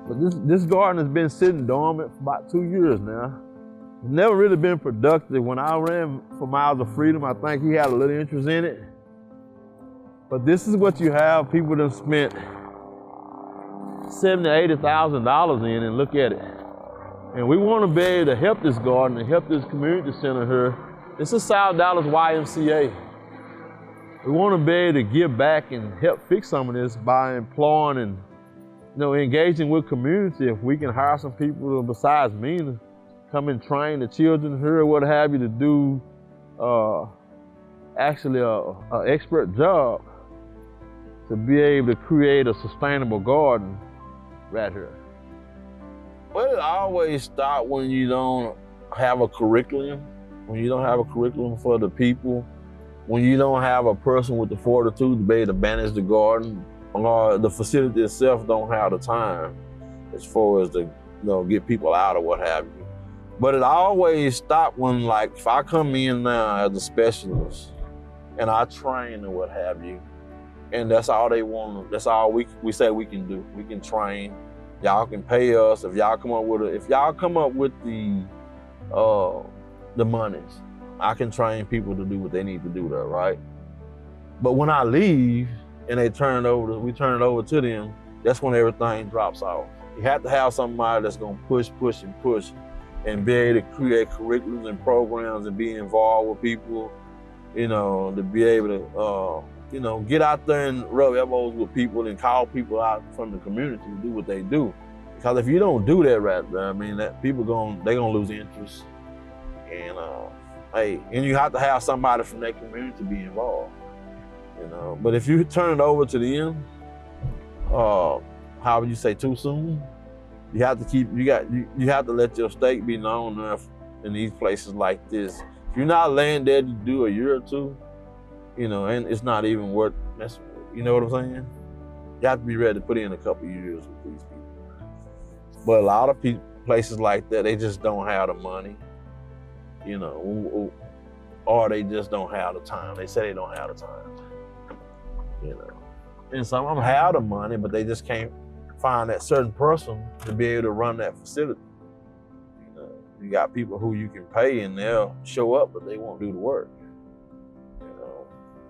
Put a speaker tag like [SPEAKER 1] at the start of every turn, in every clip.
[SPEAKER 1] But this garden has been sitting dormant for about 2 years now. It's never really been productive. When I ran for Miles of Freedom, I think he had a little interest in it. But this is what you have. People that spent $70,000 to $80,000 in, and look at it. And we want to be able to help this garden and help this community center here. This is South Dallas YMCA. We want to be able to give back and help fix some of this by employing and engaging with community. If we can hire some people besides me to come and train the children here or what have you to do actually an expert job to be able to create a sustainable garden right here. Well, it always starts when you don't have a curriculum, when you don't have a curriculum for the people, when you don't have a person with the fortitude to be able to manage the garden, or the facility itself don't have the time as far as to get people out or what have you. But it always stops when, like, if I come in now as a specialist and I train or what have you, and that's all they want, that's all we say we can do. We can train. Y'all can pay us if y'all come up with the monies. I can train people to do what they need to do there, right? But when I leave and we turn it over to them, that's when everything drops off. You have to have somebody that's gonna push and be able to create curriculums and programs and be involved with people, to be able to, get out there and rub elbows with people and call people out from the community to do what they do. Because if you don't do that right there, that people they're gonna lose interest. And you have to have somebody from that community to be involved. But if you turn it over to them, how would you say, too soon? You have to let your stake be known enough in these places like this. If you're not laying there to do a year or two, and it's not even worth messing with. You know what I'm saying? You have to be ready to put in a couple of years with these people. But a lot of places like that, they just don't have the money, or they just don't have the time. They say they don't have the time, And some of them have the money, but they just can't find that certain person to be able to run that facility. You got people who you can pay and they'll show up, but they won't do the work.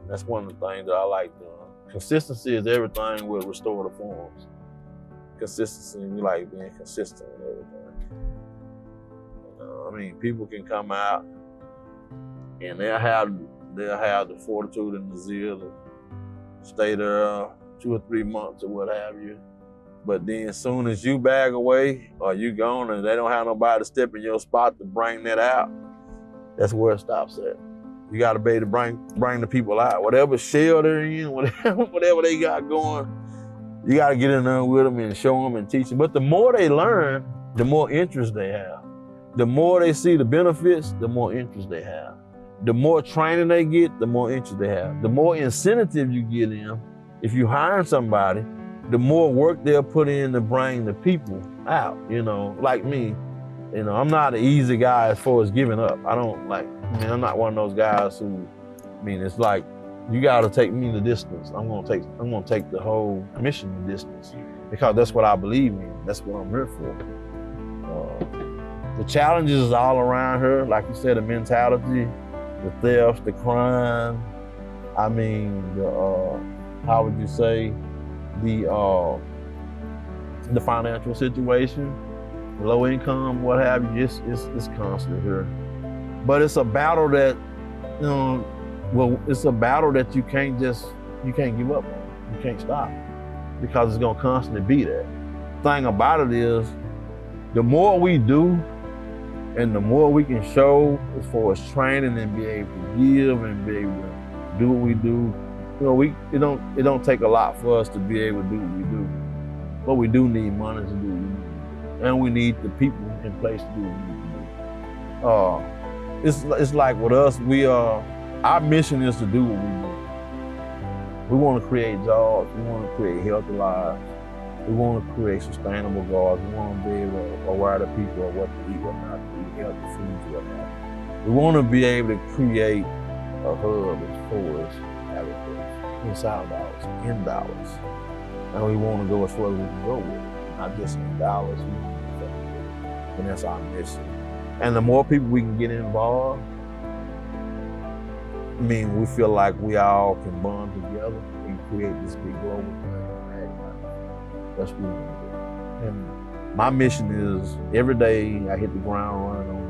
[SPEAKER 1] That's one of the things that I like doing. Consistency is everything with restorative forms. Consistency, we like being consistent with everything. People can come out and they'll have the fortitude and the zeal to stay there 2 or 3 months or what have you. But then as soon as you bag away or you gone and they don't have nobody to step in your spot to bring that out, that's where it stops at. You gotta be able to bring the people out. Whatever shell they're in, whatever they got going, you gotta get in there with them and show them and teach them. But the more they learn, the more interest they have. The more they see the benefits, the more interest they have. The more training they get, the more interest they have. The more incentive you get in, if you hire somebody, the more work they'll put in to bring the people out, like me. I'm not an easy guy as far as giving up. I'm not one of those guys who, it's like, you gotta take me the distance. I'm gonna take the whole mission the distance because that's what I believe in. That's what I'm here for. The challenges is all around here. Like you said, the mentality, the theft, the crime. How would you say, the financial situation, low income, what have you, it's constant here. But it's a battle that, it's a battle that you can't give up on. You can't stop because it's gonna constantly be there. The thing about it is, the more we do and the more we can show as far as training and be able to give and be able to do what we do, it don't take a lot for us to be able to do what we do. But we do need money to do what we do. And we need the people in place to do what we do. It's like with us, our mission is to do what we do. We want to create jobs, we want to create healthy lives, we want to create sustainable gardens, we want to be able to aware the people of what to eat, what not to eat, healthy foods, what not. We want to be able to create a hub as far as agriculture, in South Dallas, in Dallas. And we want to go as far as we can go with it. not just in Dallas, and that's our mission. And the more people we can get involved, I mean, we feel like we all can bond together and create this big global thing. That's what we want to do. And my mission is every day I hit the ground running on